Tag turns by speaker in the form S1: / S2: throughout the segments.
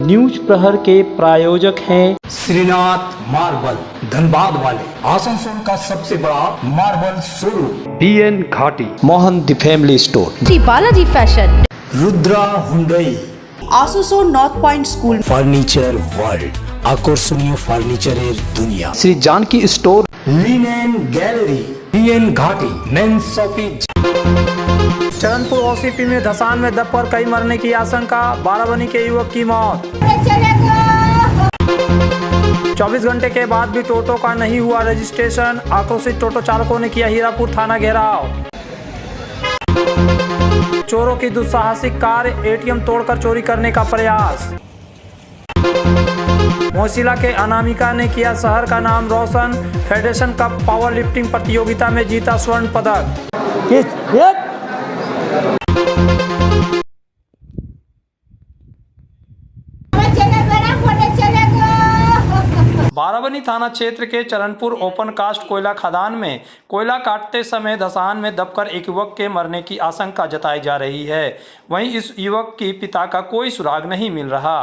S1: News प्रहर के प्रायोजक हैं
S2: श्रीनाथ मार्बल, धनबाद वाले आसनसोल का सबसे बड़ा marble showroom.
S1: BN Ghati, Mohan the family store,
S3: Shri Balaji fashion,
S2: Rudra Hyundai,
S4: Asansol north point school,
S2: furniture world, আকর্ষণীয় ফার্নিচারের দুনিয়া,
S1: Shri Janki store,
S2: linen gallery, BN Ghati men shopping.
S5: Charanpur OCP में धसान में दबकर कई मरने की आशंका, बाराबनी के युवक की मौत। 24 घंटे के बाद भी टोटो का नहीं हुआ रजिस्ट्रेशन, आक्रोशित टोटो चालकों ने किया हीरापुर थाना घेराव। चोरों की दुस्साहसिक कार्य, ATM तोड़कर चोरी करने का प्रयास। मोहसिला के अनामिका ने किया शहर का नाम रोशन, फेडरेशन कप पावर लिफ्टिंग प्रतियोगिता में जीता स्वर्ण पदक। बाराबनी थाना क्षेत्र के चरणपुर ओपन कास्ट कोयला खदान में कोयला काटते समय धसान में दबकर एक युवक के मरने की आशंका जताई जा रही है। वहीं इस युवक की पिता का कोई सुराग नहीं मिल रहा।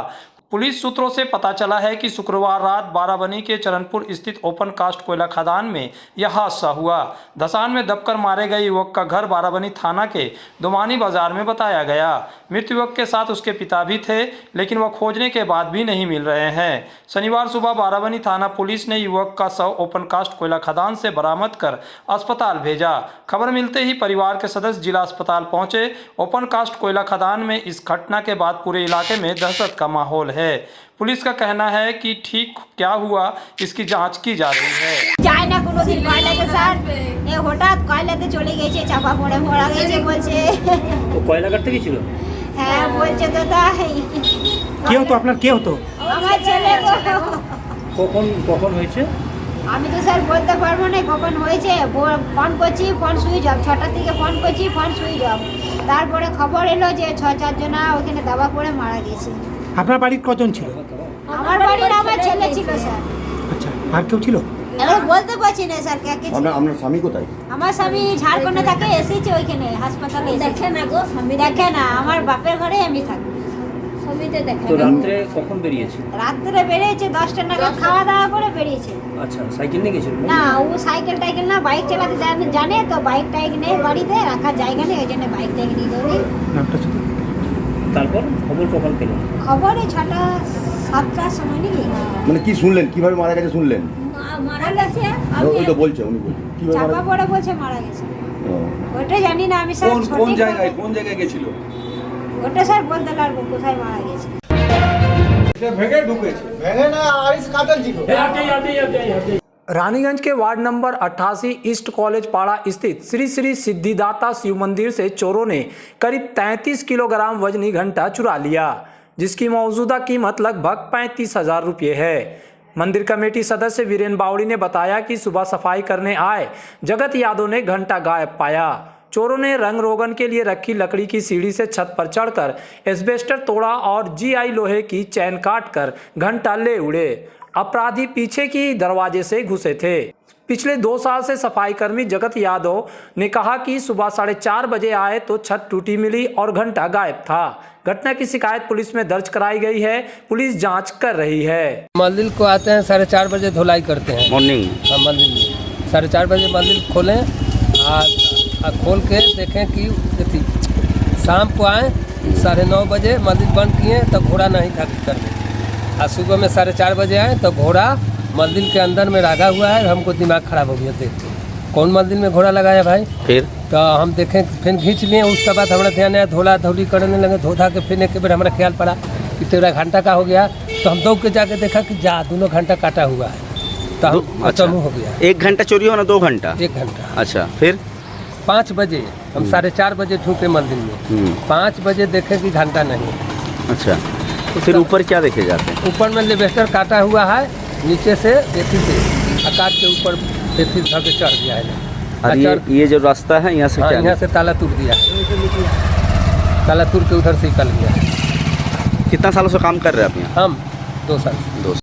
S5: पुलिस सूत्रों से पता चला है कि शुक्रवार रात बाराबनी के चरणपुर स्थित ओपन कास्ट कोयला खदान में यह हादसा हुआ। धसान में दबकर मारे गए युवक का घर बाराबनी थाना के दुमानी बाजार में बताया गया। मृत युवक के साथ उसके पिता भी थे, लेकिन वह खोजने के बाद भी नहीं मिल रहे हैं। शनिवार सुबह बाराबनी थाना पुलिस ने युवक का शव ओपन कास्ट कोयला खदान से बरामद कर अस्पताल भेजा। खबर मिलते ही परिवार के सदस्य जिला अस्पताल पहुंचे। ओपन कास्ट कोयला खदान में इस घटना के बाद पूरे इलाके में दहशत का माहौल है। पुलिस का कहना है कि ठीक क्या हुआ इसकी जांच की जा रही है।
S6: যায় না কোনোদিন কয়লাতে স্যার এ হঠাৎ কয়লাতে চলে গেছে, চাপা পড়ে মারা গেছে বলছে।
S5: তো কয়লা কাটতে গিয়েছিল?
S6: হ্যাঁ বলছে তো তাই।
S5: কি হতো আপনার, কে হতো?
S6: আমার ছেলে
S5: কখন হয়েছে?
S6: আমি তো স্যার বলতে পারবো না কখন হয়েছে। ফোন করছি, ফোন সুইচ অফ, 6টার থেকে ফোন করছি, ফোন সুইচ অফ। তারপরে খবর এলো যে 6-4 জনা ওখানে দাবা পড়ে মারা গেছে।
S5: আপনার বাড়ির কজন ছিল?
S6: আমার বাড়ির আমার ছেলে ছিল স্যার।
S5: আচ্ছা, আর কেউ ছিল?
S6: এবার বলতে পারছি না স্যার কে কে ছিল।
S7: আপনার স্বামী কোথায়?
S6: আমার স্বামী ঝাড়খণ্ডে থাকে, এসেছে ওইখানে হাসপাতালে। দেখে না গো স্বামী, দেখে না। আমার বাপের ঘরে আমি থাকি, স্বামীতে দেখে
S5: তো
S6: না।
S5: রাত্রে কখন বেরিয়েছে?
S6: রাত্রে বেরিয়েছে 10টা নাগাদ, খাওয়া দাওয়া করে বেরিয়েছে।
S5: আচ্ছা, সাইকেল নিয়ে গেছিল?
S6: না, ও সাইকেল টাইকেল না, বাইক চালাতে জানে তো। বাইক টাইক নেই বাড়িতে, রাখার জায়গা নেই, ওই জন্য বাইক টাইক নিয়ে গেলি।
S5: তারপর খবর কখন পেল?
S6: খবরে 6টা-7টার সময় নাকি।
S7: মানে কি শুনলেন, কিভাবে মারা গেছে শুনলেন?
S6: মারা গেছে
S7: ওই তো বলছে, উনি বলছে কিভাবে মারা
S6: চাপা পড়ে বলছে মারা গেছে।
S7: ও,
S6: ওটা জানি না আমি স্যার।
S7: কোন জায়গায় গেছিল?
S6: ওটা স্যার বলতে পারবো কোথায় মারা গেছে।
S5: रानीगंज के वार्ड नंबर 88 ईस्ट कॉलेज पाड़ा स्थित श्री श्री सिद्धिदाता शिव मंदिर से चोरों ने करीब 33 किलोग्राम वजनी घंटा चुरा लिया, जिसकी मौजूदा कीमत लगभग 35,000 रुपये है। मंदिर कमेटी सदस्य वीरेन बावड़ी ने बताया कि सुबह सफाई करने आए जगत यादव ने घंटा गायब पाया। चोरों ने रंग रोगन के लिए रखी लकड़ी की सीढ़ी से छत पर चढ़कर एस्बेस्टर तोड़ा और GI लोहे की चैन काटकर घंटा ले उड़े। अपराधी पीछे की दरवाजे से घुसे थे। पिछले 2 साल से सफाई कर्मी जगत यादव ने कहा कि सुबह 4:30 बजे आए तो छत टूटी मिली और घंटा गायब था। घटना की शिकायत पुलिस में दर्ज कराई गई है। पुलिस जांच कर रही है।
S8: मंदिर को आते हैं 4:30 बजे धुलाई करते हैं
S7: मॉर्निंग।
S8: हाँ, मंदिर में 4:30 बजे मंदिर खोलें और खोल के देखें कि शाम को आए 9:30 बजे मंदिर बंद किए तो घोड़ा नहीं था करने। आज सुबह में 4:30 बजे आए तो घोड़ा मंदिर के अंदर में रखा हुआ है। हमको दिमाग खराब हो गया देख के, कौन मंदिर में घोड़ा लगाया भाई। फिर तो हम देखें, फिर खींच लिए। उसके बाद हमारा ध्यान आया, धोला धोली करने लगे। धोधा के फिर एक बार हमारा ख्याल पड़ा कि तेरा घंटा का हो गया। तो हम दौड़ के जाके देखा कि दोनों घंटा काटा हुआ है। तो हम
S7: अच्छा,
S8: हो गया।
S7: 1 घंटा चोरी हुआ ना 2 घंटा?
S8: 1 घंटा।
S7: अच्छा, फिर
S8: 5 बजे हम 4:30 बजे ढूंढे मंदिर में। 5 बजे देखे कि घंटा नहीं।
S7: अच्छा, तो फिर ऊपर क्या देखे जाते हैं?
S8: ऊपर में एस्बेस्टर काटा हुआ है, नीचे से एथी से आकाश के ऊपर एथी धर के चढ़ गया है।
S7: और ये जो रास्ता है यहाँ से क्या?
S8: यहाँ से ताला टूट गया है। ताला टूट के उधर से निकल गया है।
S7: कितना सालों से काम कर रहे हैं आप यहाँ?
S8: हम 2 साल से।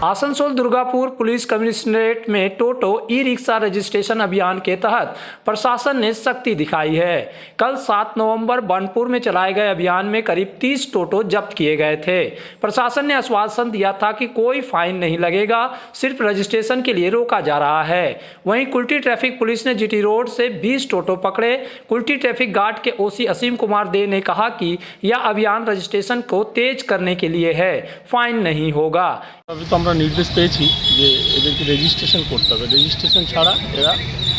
S5: आसनसोल दुर्गापुर पुलिस कमिश्नरेट में टोटो ई रिक्शा रजिस्ट्रेशन अभियान के तहत प्रशासन ने सख्ती दिखाई है। कल 7 नवंबर बनपुर में चलाए गए अभियान में करीब 30 टोटो जब्त किए गए थे। प्रशासन ने आश्वासन दिया था कि कोई फाइन नहीं लगेगा, सिर्फ रजिस्ट्रेशन के लिए रोका जा रहा है। वहीं कुल्टी ट्रैफिक पुलिस ने जीटी रोड से 20 टोटो पकड़े। कुल्टी ट्रैफिक गार्ड के ओसी असीम कुमार दे ने कहा कि यह अभियान रजिस्ट्रेशन को तेज करने के लिए है, फाइन नहीं होगा।
S3: अभी तो আমরা নির্দেশ পেয়েছি যে এদেরকে রেজিস্ট্রেশন করতে হবে, রেজিস্ট্রেশন ছাড়া এরা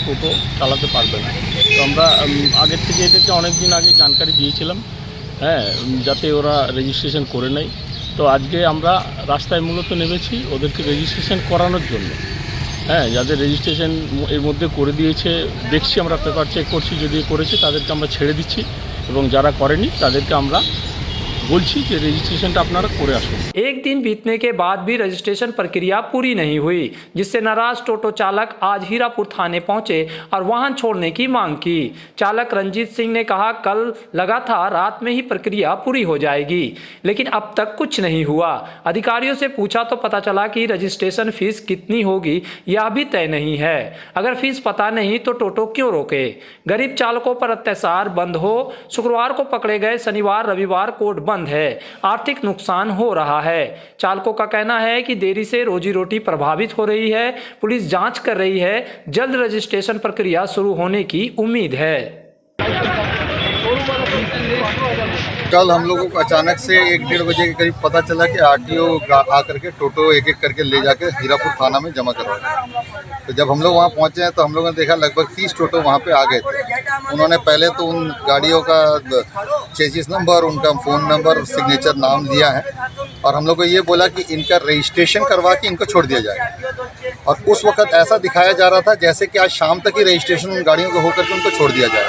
S3: টোটো চালাতে পারবে না। তো আমরা আগের থেকে এদেরকে অনেক দিন আগে জানকারি দিয়েছিলাম, হ্যাঁ, যাতে ওরা রেজিস্ট্রেশন করে নেয়। তো আজকে আমরা রাস্তায় মূলত নেমেছি ওদেরকে রেজিস্ট্রেশন করানোর জন্য। হ্যাঁ, যাদের রেজিস্ট্রেশন এর মধ্যে করে দিয়েছে দেখছি, আমরা পেপার চেক করছি, যদি করেছে তাদেরকে আমরা ছেড়ে দিচ্ছি এবং যারা করেনি তাদেরকে আমরা बोलছি कि रजिस्ट्रेशन अपनारा करे आसुन।
S5: एक दिन बीतने के बाद भी रजिस्ट्रेशन प्रक्रिया पूरी नहीं हुई, जिससे नाराज टोटो चालक आज हीरापुर थाने पहुंचे और वाहन छोड़ने की मांग की। चालक रंजीत सिंह ने कहा कल लगा था रात में ही प्रक्रिया पूरी हो जाएगी, लेकिन अब तक कुछ नहीं हुआ। अधिकारियों से पूछा तो पता चला कि रजिस्ट्रेशन फीस कितनी होगी यह भी तय नहीं है। अगर फीस पता नहीं तो टोटो क्यों रोके? गरीब चालकों पर अत्याचार बंद हो। शुक्रवार को पकड़े गए शनिवार रविवार कोर्ट बंद है, आर्थिक नुकसान हो रहा है। चालकों का कहना है कि देरी से रोजी रोटी प्रभावित हो रही है। पुलिस जांच कर रही है, जल्द रजिस्ट्रेशन प्रक्रिया शुरू होने की उम्मीद है।
S9: कल हम लोगों को अचानक से 1-1:30 बजे के करीब पता चला कि आरटीओ आकर के टोटो एक एक करके ले जाकर हीरापुर थाना में जमा करवा। तो जब हम लोग वहाँ पहुँचे हैं तो हम लोगों ने देखा लगभग 30 टोटो वहाँ पे आ गए थे। उन्होंने पहले तो उन गाड़ियों का चेसिस नंबर, उनका फ़ोन नंबर, सिग्नेचर, नाम लिया है और हम लोग को ये बोला कि इनका रजिस्ट्रेशन करवा के इनको छोड़ दिया जाए। और उस वक्त ऐसा दिखाया जा रहा था जैसे कि आज शाम तक ही रजिस्ट्रेशन उन गाड़ियों को होकर के उनको छोड़ दिया जाए।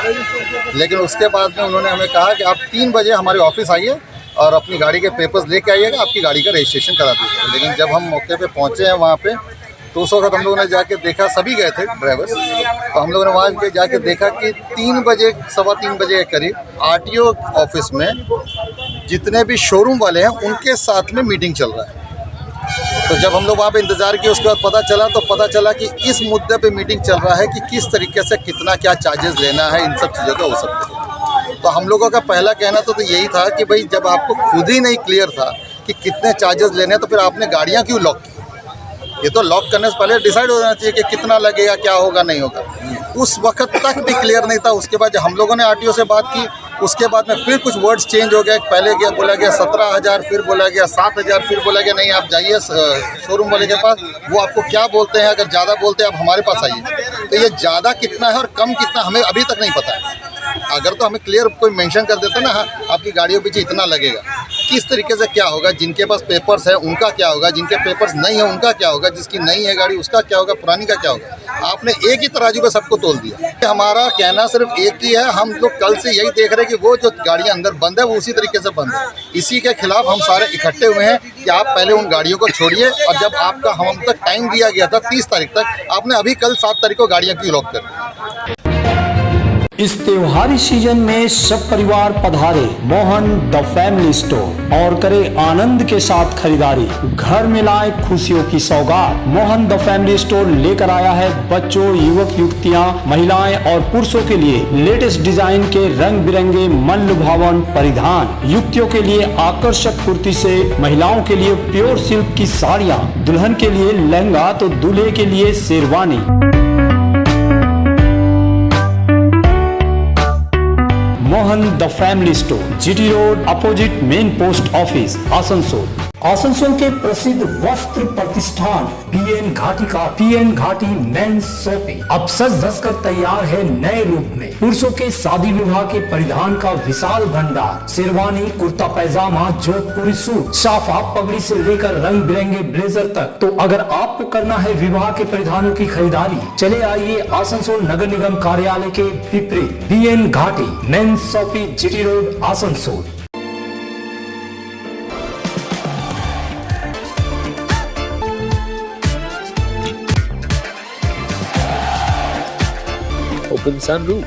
S9: लेकिन उसके बाद में उन्होंने हमें कहा कि आप 3 बजे हमारे ऑफिस आइए और अपनी गाड़ी के पेपर्स लेके आइएगा, आपकी गाड़ी का रजिस्ट्रेशन करा दीजिएगा। लेकिन जब हम मौके पे पहुंचे हैं वहाँ पे तो उस वक्त हम लोगों ने जाके देखा, सभी गए थे ड्राइवर्स, तो हम लोगों ने वहाँ पे जाके देखा कि 3 बजे 3:15 बजे के करीब आरटीओ ऑफिस में जितने भी शोरूम वाले हैं उनके साथ में मीटिंग चल रहा है। तो जब हम लोग वहाँ पे इंतज़ार किए उसके बाद पता चला कि इस मुद्दे पे मीटिंग चल रहा है कि किस तरीके से कितना क्या चार्जेस लेना है, इन सब चीज़ों का हो सकता है। तो हम लोगों का पहला कहना तो यही था कि भाई जब आपको खुद ही नहीं क्लियर था कि कितने चार्जेस लेने हैं तो फिर आपने गाड़ियाँ क्यों लॉक की? ये तो लॉक करने से पहले डिसाइड हो जाना चाहिए कि कितना लगेगा, क्या होगा, नहीं होगा। उस वक्त तक भी क्लियर नहीं था। उसके बाद जब हम लोगों ने आरटीओ से बात की उसके बाद में फिर कुछ वर्ड्स चेंज हो गए। पहले बोला गया 17,000, फिर बोला गया 7,000, फिर बोला गया नहीं आप जाइए शोरूम वाले के पास, वो आपको क्या बोलते हैं, अगर ज़्यादा बोलते हैं आप हमारे पास आइए। तो ये ज़्यादा कितना है और कम कितना हमें अभी तक नहीं पता है। अगर तो हमें क्लियर कोई मेंशन कर देता ना, हाँ आपकी गाड़ियों पीछे इतना लगेगा, किस तरीके से क्या होगा, जिनके पास पेपर्स है उनका क्या होगा, जिनके पेपर्स नहीं है उनका क्या होगा, जिसकी नहीं है गाड़ी उसका क्या होगा, पुरानी का क्या होगा। आपने एक ही तराजू पे सबको तोल दिया। हमारा कहना सिर्फ एक ही है, हम लोग कल से यही देख रहे हैं कि वो जो गाड़ियाँ अंदर बंद है वो उसी तरीके से बंद है। इसी के खिलाफ हम सारे इकट्ठे हुए हैं कि आप पहले उन गाड़ियों को छोड़िए और जब आपका हम तक टाइम दिया गया था 30 तारीख तक, आपने अभी कल 7 तारीख को गाड़ियाँ क्यों लॉक कर दी?
S1: इस त्योहारी सीजन में सब परिवार पधारे मोहन द फैमिली स्टोर और करे आनंद के साथ खरीदारी। घर में लाए खुशियों की सौगात। मोहन द फैमिली स्टोर लेकर आया है बच्चों, युवक युवतियां, महिलाएं और पुरुषों के लिए लेटेस्ट डिजाइन के रंग बिरंगे मन लुभावन परिधान। युवतियों के लिए आकर्षक कुर्ती से महिलाओं के लिए प्योर सिल्क की साड़ियाँ, दुल्हन के लिए लहंगा तो दूल्हे के लिए sherwani. Mohan the family store, GT road, opposite main post office, Asansol. Asansol के प्रसिद्ध वस्त्र प्रतिष्ठान पीएन घाटी का पीएन घाटी मेंस शॉपिंग अब सज धज कर तैयार है नए रूप में। पुरुषों के शादी विवाह के परिधान का विशाल भंडार, शेरवानी, कुर्ता पैजामा, जोधपुरी सूट, साफा, पगड़ी से लेकर रंग बिरंगे ब्लेजर तक। तो अगर आपको करना है विवाह के परिधानों की खरीदारी, चले आइए आसनसोल नगर निगम कार्यालय के विपरीत PN Ghati men's shopping, GT road, Asansol.
S7: Open sunroof.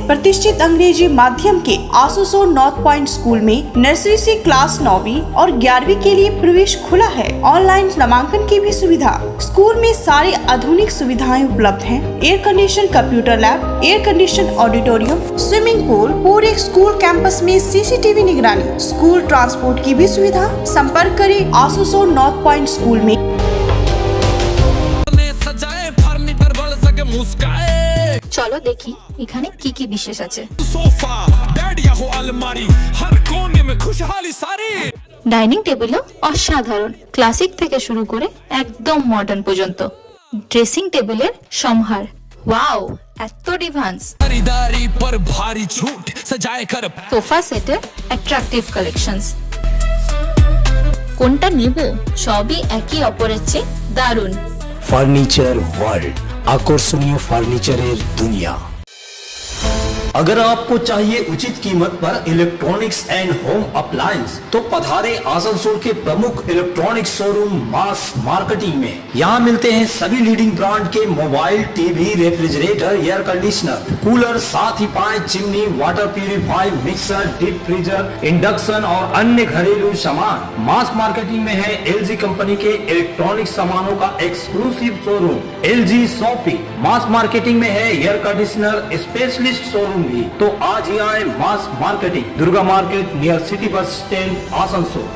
S4: प्रतिष्ठित अंग्रेजी माध्यम के आसनसोल नॉर्थ पॉइंट स्कूल में नर्सरी से क्लास 9वीं और 11वीं के लिए प्रवेश खुला है। ऑनलाइन नामांकन की भी सुविधा। स्कूल में सारी आधुनिक सुविधाएं उपलब्ध हैं। Air condition computer lab, air condition auditorium, swimming pool, पूरे स्कूल कैंपस में सीसीटीवी निगरानी, स्कूल ट्रांसपोर्ट की भी सुविधा। संपर्क करें आसनसोल नॉर्थ पॉइंट स्कूल में।
S10: চলো দেখি এখানে কি কি বিশেষ আছে। ডাইনিং টেবিলও অসাধারণ, ক্লাসিক থেকে শুরু করে একদম মডার্ন পর্যন্ত। ড্রেসিং টেবিলের সম্ভার, ওয়াও এত ডিভান্স। সোফা সেটের অ্যাট্রাকটিভ কালেকশনস। কোনটা নেব, সবই একে অপরের চেয়ে দারুণ।
S1: ফার্নিচার ওয়ার্ল্ড, आकर्षणीय फर्नीचर दुनिया। अगर आपको चाहिए उचित कीमत पर इलेक्ट्रॉनिक्स एंड होम अप्लायंस तो पधारे आसनसोल के प्रमुख इलेक्ट्रॉनिक्स शोरूम मास मार्केटिंग में। यहाँ मिलते हैं सभी लीडिंग ब्रांड के mobile, TV, refrigerator, air conditioner, cooler, साथ ही पाए chimney, water purifier, mixer, deep freezer, induction और अन्य घरेलू सामान। मास मार्केटिंग में है LG कंपनी के इलेक्ट्रॉनिक सामानों का एक्सक्लूसिव शोरूम LG शॉपी। मास मार्केटिंग में है एयर कंडीशनर स्पेशलिस्ट शोरूम भी। तो आज ही आए mass marketing, Durga market near city bus stand, Asansol.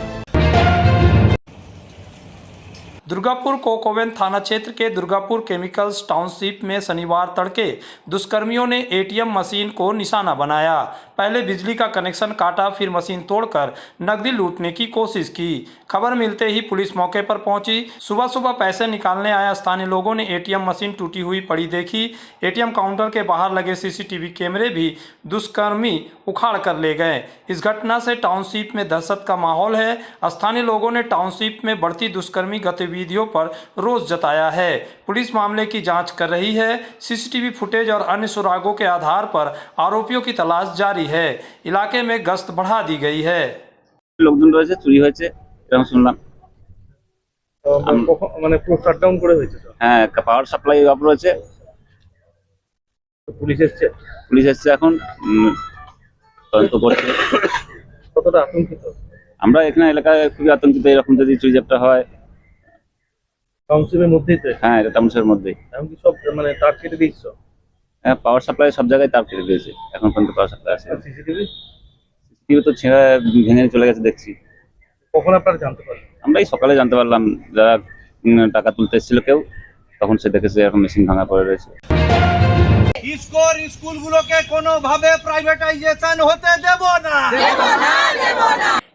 S5: Durgapur coke oven थाना क्षेत्र के दुर्गापुर केमिकल्स टाउनशिप में शनिवार तड़के दुष्कर्मियों ने ATM मशीन को निशाना बनाया। पहले बिजली का कनेक्शन काटा, फिर मशीन तोड़कर नकदी लूटने की कोशिश की। खबर मिलते ही पुलिस मौके पर पहुंची। सुबह सुबह पैसे निकालने आया स्थानीय लोगों ने ATM मशीन टूटी हुई पड़ी देखी। ATM काउंटर के बाहर लगे CCTV कैमरे भी दुष्कर्मी उखाड़ कर ले गए। इस घटना से टाउनशिप में दहशत का माहौल है। स्थानीय लोगों ने टाउनशिप में बढ़ती दुष्कर्मी गतिविधियों पर रोष जताया है। पुलिस मामले की जांच कर रही है। CCTV फुटेज और अन्य सुरागों के आधार पर आरोपियों की तलाश जारी है। इलाके में गश्त बढ़ा दी गई है।
S7: লোকজন রয়েছে, চুরি হয়েছে এরকম শুনলাম।
S3: মানে পুরো শাটডাউন করে হয়েছে তো?
S7: হ্যাঁ, পাওয়ার সাপ্লাই অফ রয়েছে। পুলিশ এসছে এখন তদন্ত করছে।
S3: কতটা আতঙ্কিত
S7: আমরা এখানে এলাকায় খুবই আতঙ্কিত। এরকম যদি চুরি চাপটা হয়।
S3: টাউনশিপের মধ্যেই তো?
S7: হ্যাঁ, এটা টাউনশিপের মধ্যেই।
S3: এমনকি সব মানে তার কেটে দিচ্ছ?
S7: হ্যাঁ, পাওয়ার সাপ্লাই সব জায়গায় তার কেটে দিয়েছে। এখন পর্যন্ত পাওয়ার সাপ্লাই আছে।
S3: সিসিটিভি
S7: তো ছেঁড়া ভেঙে চলে গেছে দেখছি।
S3: কখন আপনারা জানতে পারলেন?
S7: আমরা এই সকালে জানতে পারলাম, যারা টাকা তুলতে এসেছিল কেউ, তখন সে দেখেছে এখন মেশিন ভাঙা পড়ে রয়েছে।
S2: স্কুলগুলোকে কোনোভাবে প্রাইভেটাইজেশন হতে দেব না।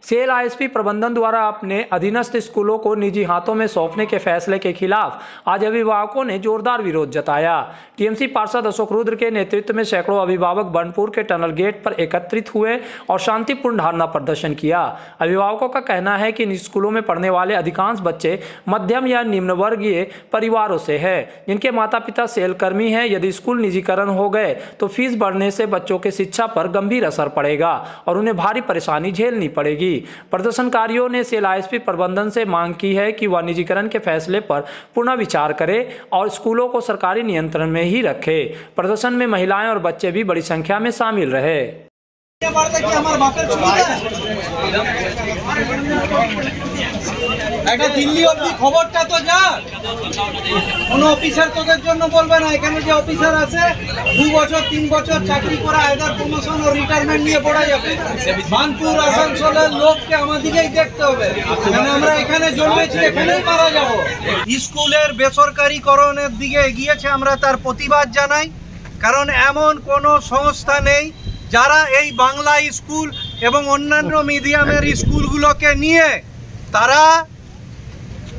S5: सेल ISP प्रबंधन द्वारा अपने अधीनस्थ स्कूलों को निजी हाथों में सौंपने के फैसले के खिलाफ आज अभिभावकों ने जोरदार विरोध जताया। TMC पार्षद अशोक रुद्र के नेतृत्व में सैकड़ों अभिभावक बर्नपुर के टनल गेट पर एकत्रित हुए और शांतिपूर्ण धरना प्रदर्शन किया। अभिभावकों का कहना है कि इन स्कूलों में पढ़ने वाले अधिकांश बच्चे मध्यम या निम्न वर्गीय परिवारों से हैं, जिनके माता पिता सेल कर्मी हैं। यदि स्कूल निजीकरण हो गए तो फीस बढ़ने से बच्चों की शिक्षा पर गंभीर असर पड़ेगा और उन्हें भारी परेशानी झेलनी पड़ेगी। प्रदर्शनकारियों ने सेल ISP प्रबंधन से मांग की है कि वह निजीकरण के फैसले पर पुनः विचार करे और स्कूलों को सरकारी नियंत्रण में ही रखे। प्रदर्शन में महिलाएं और बच्चे भी बड़ी संख्या में शामिल रहे।
S2: একটা দিল্লি অবধি খবরটা তো যা, কোনো অফিসার তোদের জন্য বলবে না। এখানে যে অফিসার আছে 2 বছর 3 বছর চাকরি করা, আইদার প্রমোশন ও রিটায়ারমেন্ট নিয়ে পড়া যাবে। বানপুর আসানসোলের লোককে আমাদেরকেই দেখতে হবে, কারণ আমরা এখানে জন্মেছি, এখানেই মারা যাব। স্কুলের বেসরকারিকরণের দিকে এগিয়েছে, আমরা তার প্রতিবাদ জানাই। কারণ এমন কোনো সংস্থা নেই যারা এই বাংলা স্কুল এবং অন্যান্য মিডিয়ামের স্কুলগুলোকে নিয়ে তারা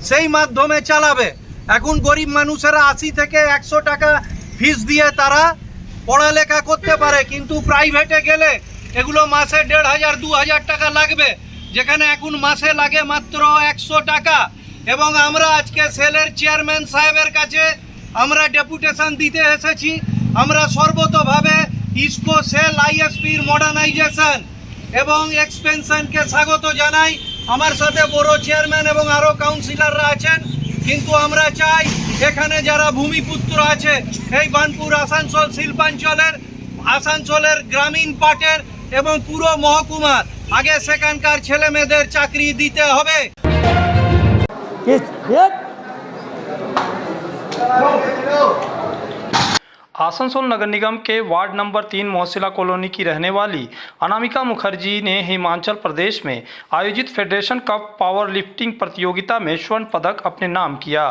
S2: সেই মাধ্যমে চালাবে। এখন গরিব মানুষেরা 80 থেকে 100 টাকা ফিস দিয়ে তারা পড়ালেখা করতে পারে, কিন্তু প্রাইভেটে গেলে এগুলো মাসে 1500 2000 টাকা লাগবে, যেখানে এখন মাসে লাগে মাত্র 100 টাকা। এবং আমরা আজকে সেলের চেয়ারম্যান সাহেবের কাছে আমরা ডেপুটেশন দিতে এসেছি। আমরা সর্বতভাবে ইসকো সেল ISPর মডার্নাইজেশন এবং এক্সপেনশনকে স্বাগত জানাই। আমার সাথে বড় চেয়ারম্যান এবং আরও কাউন্সিলররা আছেন, কিন্তু আমরা চাই এখানে যারা ভূমিপুত্র আছে এই বানপুর আসানসোল শিল্পাঞ্চলের আসানসোলের গ্রামীণ পাটের এবং পুরো মহকুমার আগে সেখানকার ছেলে মেয়েদের চাকরি দিতে হবে।
S5: आसनसोल नगर निगम के वार्ड नंबर 3 मोहसिला कॉलोनी की रहने वाली अनामिका मुखर्जी ने हिमाचल प्रदेश में आयोजित फेडरेशन कप पावर लिफ्टिंग प्रतियोगिता में स्वर्ण पदक अपने नाम किया।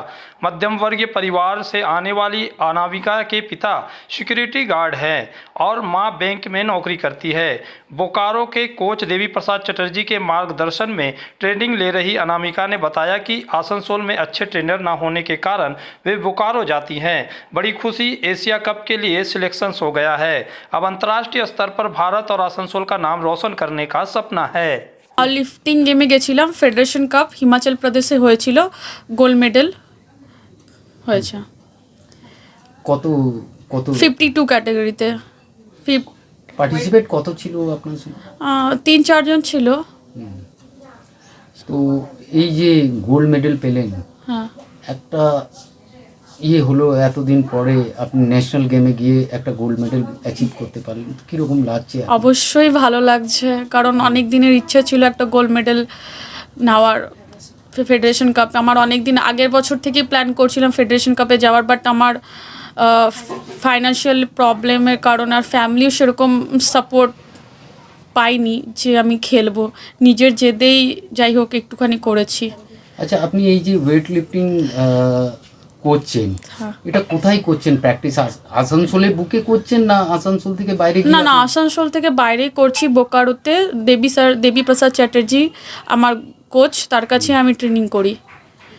S5: मध्यम वर्गीय परिवार से आने वाली अनामिका के पिता सिक्योरिटी गार्ड हैं और मां बैंक में नौकरी करती है। बोकारो के कोच देवी प्रसाद चटर्जी के मार्गदर्शन में ट्रेनिंग ले रही अनामिका ने बताया कि आसनसोल में अच्छे ट्रेनर न होने के कारण वे बोकारो जाती हैं। बड़ी खुशी, एशिया कप के लिए सिलेक्शन हो गया है। अब अंतर्राष्ट्रीय स्तर पर भारत और आसनसोल का नाम रोशन करने का सपना है।
S11: লিফটিং গেমে গেছিলাম, ফেডারেশন কাপ হিমাচল প্রদেশে হয়েছিল, গোল্ড মেডেল হয়েছে।
S12: কত কত
S11: 52 ক্যাটাগরিতে।
S12: পার্টিসিপেট কত ছিল আপনার সঙ্গে?
S11: 3-4 জন ছিল।
S12: তো এই যে গোল্ড মেডেল পেলেন,
S11: হ্যাঁ,
S12: একটা ইয়ে হলো এতদিন পরে আপনি ন্যাশনাল গেমে গিয়ে একটা গোল্ড মেডেল অ্যাচিভ করতে পারলেন, কীরকম লাগছে?
S11: অবশ্যই ভালো লাগছে, কারণ অনেক দিনের ইচ্ছে ছিল একটা গোল্ড মেডেল নেওয়ার। ফেডারেশন কাপ আমার অনেক দিন আগের বছর থেকে প্ল্যান করছিলাম ফেডারেশন কাপে যাওয়ার, বাট আমার ফাইন্যান্সিয়াল প্রবলেমের কারণে আর ফ্যামিলিও সেরকম সাপোর্ট পাইনি যে আমি খেলবো। নিজের জেদেই যাই হোক একটুখানি করেছি।
S12: আচ্ছা, আপনি এই যে ওয়েট লিফটিং করছেন, এটা কোথায় করছেন প্র্যাকটিস? আসানসোলের বুকে করছেন না আসানসোল থেকে বাইরে?
S11: না না, আসানসোল থেকে বাইরেই করছি, বোকারোতে। দেবী প্রসাদ চ্যাটার্জি আমার কোচ, তার কাছে আমি ট্রেনিং করি।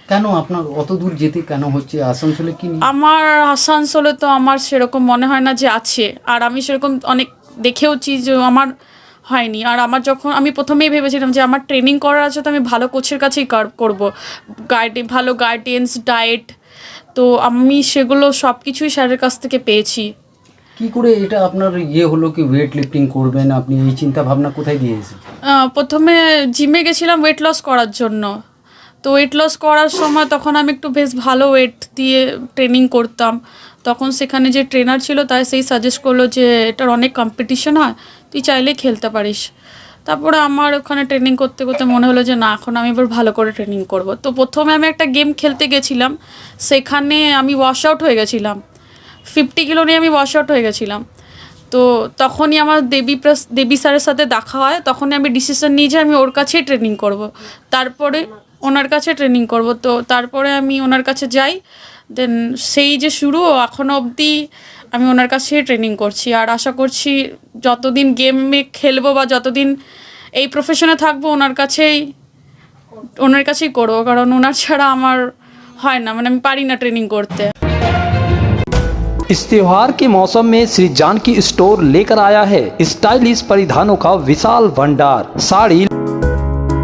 S12: কেন আপনার অত দূর যেতে কেন হচ্ছে? আসানসোলে কি
S11: আমার আসানসোলে তো আমার সেরকম মনে হয় না যে আছে, আর আমি সেরকম অনেক দেখেওছি যে আমার হয়নি। আর আমার যখন আমি প্রথমেই ভেবেছিলাম যে আমার ট্রেনিং করার আছে, তো আমি ভালো কোচের কাছেই করবো, ভালো গাইডেন্স, ডায়েট, তো আমি সেগুলো সব কিছুই স্যারের কাছ থেকে পেয়েছি।
S12: কি করে এটা আপনার ইয়ে হলো কি ওয়েট লিফটিং করবেন? আপনি এই চিন্তা ভাবনা কোথায় দিয়ে এসেছেন?
S11: প্রথমে জিমে গেছিলাম ওয়েট লস করার জন্য। তো ওয়েট লস করার সময় তখন আমি একটু বেশ ভালো ওয়েট দিয়ে ট্রেনিং করতাম। তখন সেখানে যে ট্রেনার ছিল তাই সেই সাজেস্ট করলো যে এটার অনেক কম্পিটিশন হয়, তুই চাইলে খেলতে পারিস। তারপরে আমার ওখানে ট্রেনিং করতে করতে মনে হলো যে না, এখন আমি এবার ভালো করে ট্রেনিং করব। তো প্রথমে আমি একটা গেম খেলতে গেছিলাম, সেখানে আমি ওয়াশ আউট হয়ে গেছিলাম, 50 কিলো নিয়ে আমি ওয়াশ আউট হয়ে গেছিলাম। তো তখনই আমার দেবী স্যারের সাথে দেখা হয়, তখনই আমি ডিসিশন নিই যে আমি ওর কাছেই ট্রেনিং করব, তারপরে ওনার কাছে ট্রেনিং করব। তো তারপরে আমি ওনার কাছে যাই, দেন সেই যে শুরু, এখনও অবধি আমি ওনার কাছেই ট্রেনিং করছি। আর আশা করছি যতদিন গেমে খেলবো বা যতদিন এই প্রফেশনে থাকবো ওনার কাছেই করবো, কারণ ওনার ছাড়া আমার হয় না, মানে আমি পারি না ট্রেনিং করতে।
S1: इस त्योहार के मौसम में श्री जानकी स्टोर लेकर आया है स्टाइलिश परिधानों का विशाल भंडार। साड़ी,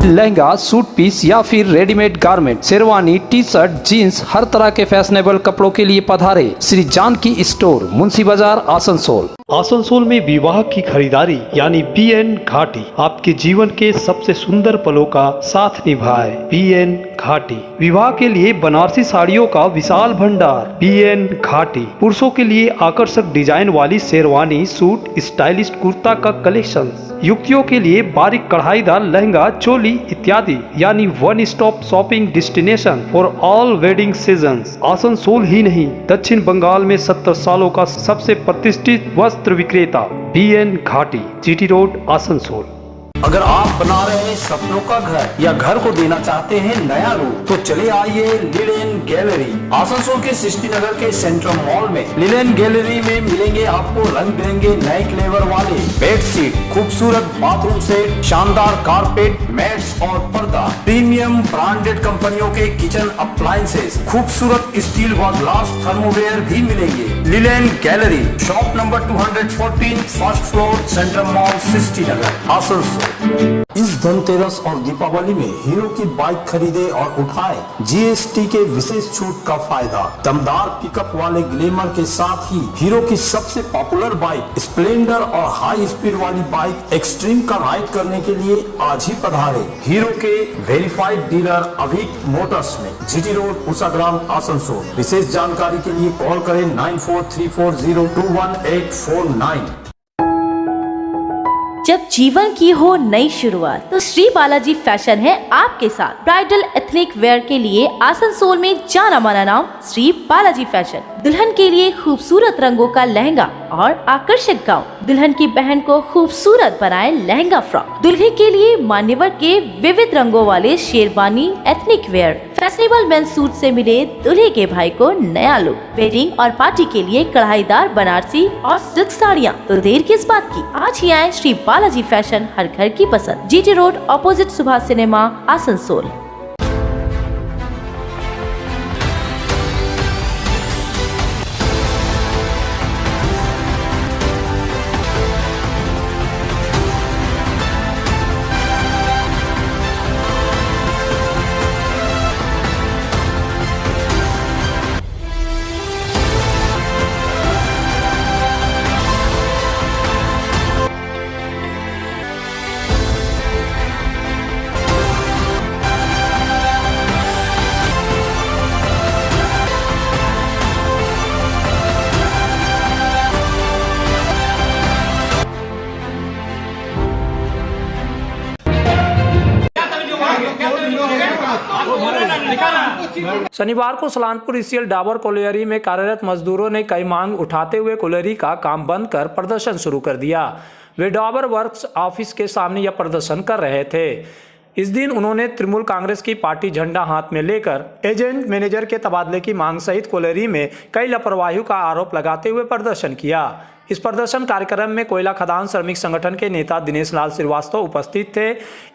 S1: लहंगा, सूट पीस या फिर readymade garment, sherwani, T shirt, jeans, हर तरह के फैशनेबल कपड़ों के लिए पधारे श्री जानकी स्टोर, मुंशी बाजार, आसनसोल। आसनसोल में विवाह की खरीदारी यानी PN घाटी आपके जीवन के सबसे सुंदर पलों का साथ निभाए। PN घाटी विवाह के लिए बनारसी साड़ियों का विशाल भंडार। PN घाटी पुरुषों के लिए आकर्षक डिजाइन वाली शेरवानी, सूट, स्टाइलिश कुर्ता का कलेक्शन, युवतियों के लिए बारीक कढ़ाईदार लहंगा, चोली इत्यादि, यानी one stop shopping destination for all wedding seasons. Asansol ही नहीं, दक्षिण बंगाल में 70 सालों का सबसे प्रतिष्ठित वस्त्र विक्रेता PN घाटी, GT रोड, आसनसोल। अगर आप बना रहे हैं सपनों का घर या घर को देना चाहते हैं नया रूप, तो चले आइए लिलेन गैलरी। आसनसोल के सृष्टि नगर के सेंट्रल मॉल में लिलेन गैलरी में मिलेंगे आपको रंग बिरंगे नए फ्लेवर वाले बेडशीट, खूबसूरत बाथरूम सेट, शानदार कारपेट, मैट्स और पर्दा, प्रीमियम ब्रांडेड कंपनियों के किचन अप्लायंसेस, खूबसूरत स्टील व ग्लास थर्मोवेयर भी मिलेंगे। Linen gallery, shop number 214, first floor, central mall, Srishti Nagar, Asansol. इस धनतेरस और दीपावली में हीरो की बाइक खरीदे और उठाए GST के विशेष छूट का फायदा। दमदार पिकअप वाले ग्लैमर के साथ ही हीरो की सबसे पॉपुलर बाइक स्प्लेंडर और हाई स्पीड वाली बाइक एक्सट्रीम का राइड करने के लिए आज ही पधारे हीरो के वेरीफाइड डीलर अभिक मोटर्स में, GT रोड, उषाग्राम, आसनसोल। विशेष जानकारी के लिए कॉल करें 9434021849।
S13: जब जीवन की हो नई शुरुआत तो श्री बालाजी फैशन है आपके साथ। ब्राइडल एथनिक वेयर के लिए आसनसोल में जाना माना नाम श्री बालाजी फैशन। दुल्हन के लिए खूबसूरत रंगों का लहंगा और आकर्षक गाउन, दुल्हन की बहन को खूबसूरत बनाए लहंगा फ्रॉक, दुल्हे के लिए मान्यवर के विविध रंगों वाले sherwani ethnic wear, fashionable men's suit से मिले दुल्हे के भाई को नया लुक, वेडिंग और पार्टी के लिए कढ़ाईदार बनारसी और सिल्क साड़ियाँ। तो देर किस बात की, आज ही आए श्री बालाजी फैशन, हर घर की पसंद, GT road opposite Subhash cinema, Asansol.
S5: शनिवार को सलानपुर ईसीएल डाबर कोलियरी में कार्यरत मजदूरों ने कई मांग उठाते हुए कोलियरी का काम बंद कर प्रदर्शन शुरू कर दिया। वे डाबर वर्क्स ऑफिस के सामने यह प्रदर्शन कर रहे थे। इस दिन उन्होंने तृणमूल कांग्रेस की पार्टी झंडा हाथ में लेकर एजेंट मैनेजर के तबादले की मांग सहित कोलियरी में कई लापरवाही का आरोप लगाते हुए प्रदर्शन किया। इस प्रदर्शन कार्यक्रम में कोयला खदान श्रमिक संगठन के नेता दिनेश लाल श्रीवास्तव उपस्थित थे।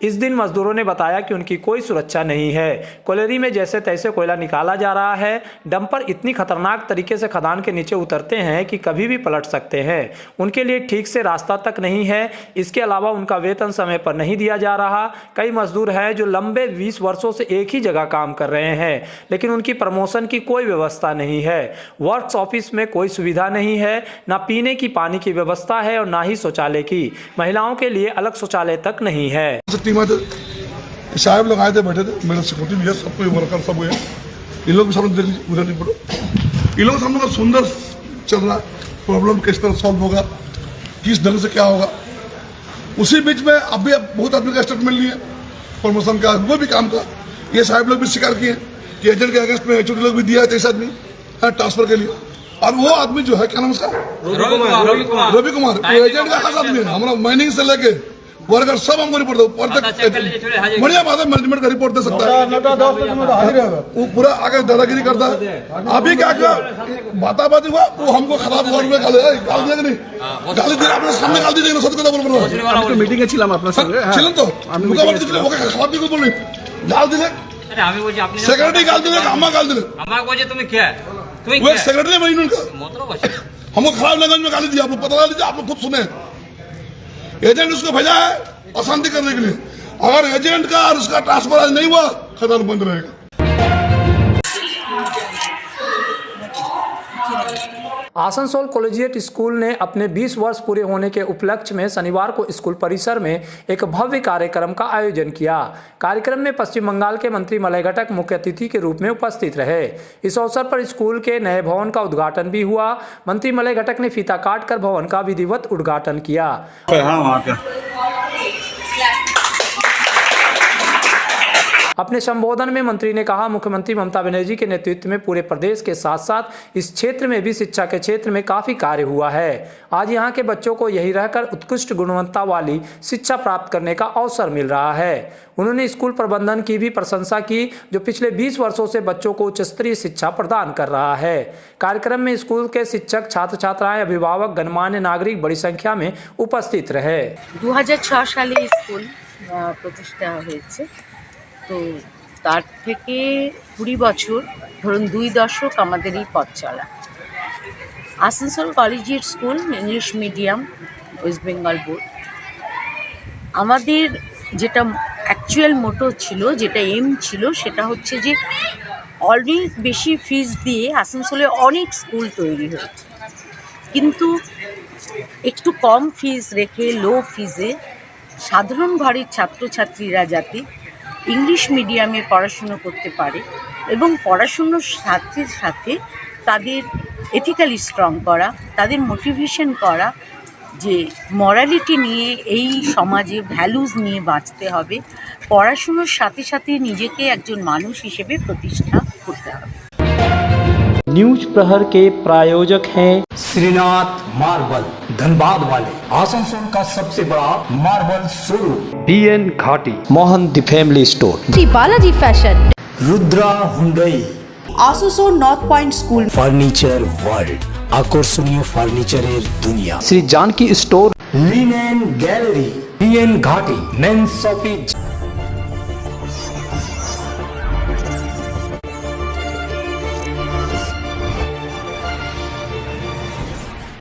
S5: इस दिन मजदूरों ने बताया कि उनकी कोई सुरक्षा नहीं है। कोयलेरी में जैसे तैसे कोयला निकाला जा रहा है। डंपर इतनी खतरनाक तरीके से खदान के नीचे उतरते हैं कि कभी भी पलट सकते हैं। उनके लिए ठीक से रास्ता तक नहीं है। इसके अलावा उनका वेतन समय पर नहीं दिया जा रहा। कई मजदूर हैं जो लंबे 20 वर्षों से एक ही जगह काम कर रहे हैं, लेकिन उनकी प्रमोशन की कोई व्यवस्था नहीं है। वर्क्स ऑफिस में कोई सुविधा नहीं है, न पीने की पानी की व्यवस्था है और ना ही शौचालय की। महिलाओं के लिए अलग शौचालय तक नहीं है।
S14: साहब लोग आए थे, बैठे थे, मेरा सिक्योरिटी भी है, सबको वर्कर सब है। इन लोग सामने देख लीजिए, उधर नहीं पड़ो। इन लोग सामने का सुंदर चल रहा, प्रॉब्लम किस तरह सॉल्व होगा, किस ढंग से क्या होगा। उसी बीच में अब बहुत आदमी का स्टेटमेंट लिए प्रमोशन का, वो भी काम का। ये साहब लोग भी स्वीकार किए कि एजेंट के अगेंस्ट में एचओडी लोग भी दिया है 23 आदमी ट्रांसफर के लिए। और वो आदमी जो है, क्या नाम उसका, रवि कुमार, वो एजेंट का खास आदमी है। हमारा माइनिंग से लेके वर्कर सब हमको रिपोर्ट दो, बढ़िया बात है, मैनेजमेंट का रिपोर्ट दे सकता है। वो पूरा आगे दादागिरी करता है। अभी क्या बाताबाती हुआ, वो हमको खराब गाल दिया कि नहीं, गाली दिया अपने सामने, गाल दी सत्य কথা বলবো মিটিং এ ছিলাম আপনার সঙ্গে, ছিলেন তো, মুখাবাড়ি ছিল, ওকে খারাপ দিকে বলনি, গাল দিলে আমি বলছি আপনি সেক্রেটারি গাল দিলে, আমা গাল দিলে, আমাকে বলছে তুমি কে, वो एक सेक्रेटरी है यूनियन का, हमको खराब लैंग्वेज में गाली दी। आप लोग पता लीजिए, आप लोग खुद सुने। एजेंट उसको भेजा है अशांति करने के लिए। अगर एजेंट का और उसका ट्रांसफर आज नहीं हुआ, खदान बंद रहेगा।
S5: आसनसोल कॉलेजिएट स्कूल ने अपने 20 वर्ष पूरे होने के उपलक्ष्य में शनिवार को स्कूल परिसर में एक भव्य कार्यक्रम का आयोजन किया। कार्यक्रम में पश्चिम बंगाल के मंत्री मलय घटक मुख्य अतिथि के रूप में उपस्थित रहे। इस अवसर पर स्कूल के नए भवन का उद्घाटन भी हुआ। मंत्री मलय घटक ने फीता काटकर भवन का विधिवत उद्घाटन किया। अपने संबोधन में मंत्री ने कहा, मुख्यमंत्री ममता बनर्जी के नेतृत्व में पूरे प्रदेश के साथ साथ इस क्षेत्र में भी शिक्षा के क्षेत्र में काफ़ी कार्य हुआ है। आज यहाँ के बच्चों को यही रहकर उत्कृष्ट गुणवत्ता वाली शिक्षा प्राप्त करने का अवसर मिल रहा है। उन्होंने स्कूल प्रबंधन की भी प्रशंसा की, जो पिछले 20 वर्षों से बच्चों को उच्च स्तरीय शिक्षा प्रदान कर रहा है। कार्यक्रम में स्कूल के शिक्षक, छात्र छात्राएं, अभिभावक, गणमान्य नागरिक बड़ी संख्या में उपस्थित रहे।
S15: 2006 সালে স্কুল প্রতিষ্ঠা হয়েছে। তো তার থেকে 20 বছর, ধরুন 2 দশক আমাদের এই পথ চলা। Asansol collegiate school English medium, West Bengal board, আমাদের যেটা অ্যাকচুয়াল মোটো ছিল, যেটা এম ছিল, সেটা হচ্ছে যে অনেক বেশি ফিস দিয়ে আসানসোলে অনেক স্কুল তৈরি হয়েছে, কিন্তু একটু কম ফিস রেখে লো ফিজে সাধারণ ঘরের ছাত্রছাত্রীরা যাতে ইংলিশ মিডিয়ামে পড়াশুনো করতে পারে এবং পড়াশুনোর সাথে সাথে তাদের এথিক্যালি স্ট্রং করা, তাদের মোটিভেশন করা, যে মরালিটি নিয়ে এই সমাজে ভ্যালুজ নিয়ে বাঁচতে হবে, পড়াশুনোর সাথে সাথে নিজেকে একজন মানুষ হিসেবে প্রতিষ্ঠা করতে হবে।
S5: न्यूज प्रहर के प्रायोजक हैं श्रीनाथ मार्बल, धनबाद वाले, आसनसोल का सबसे बड़ा marble showroom, BN Ghati, Mohan the family store,
S13: Shri Balaji fashion,
S1: Rudra Hyundai,
S4: Asansol north point school,
S1: furniture world, আকর্ষণীয় ফার্নিচারের দুনিয়া,
S5: Shri Janki store,
S1: linen gallery, BN Ghati, men's shopping.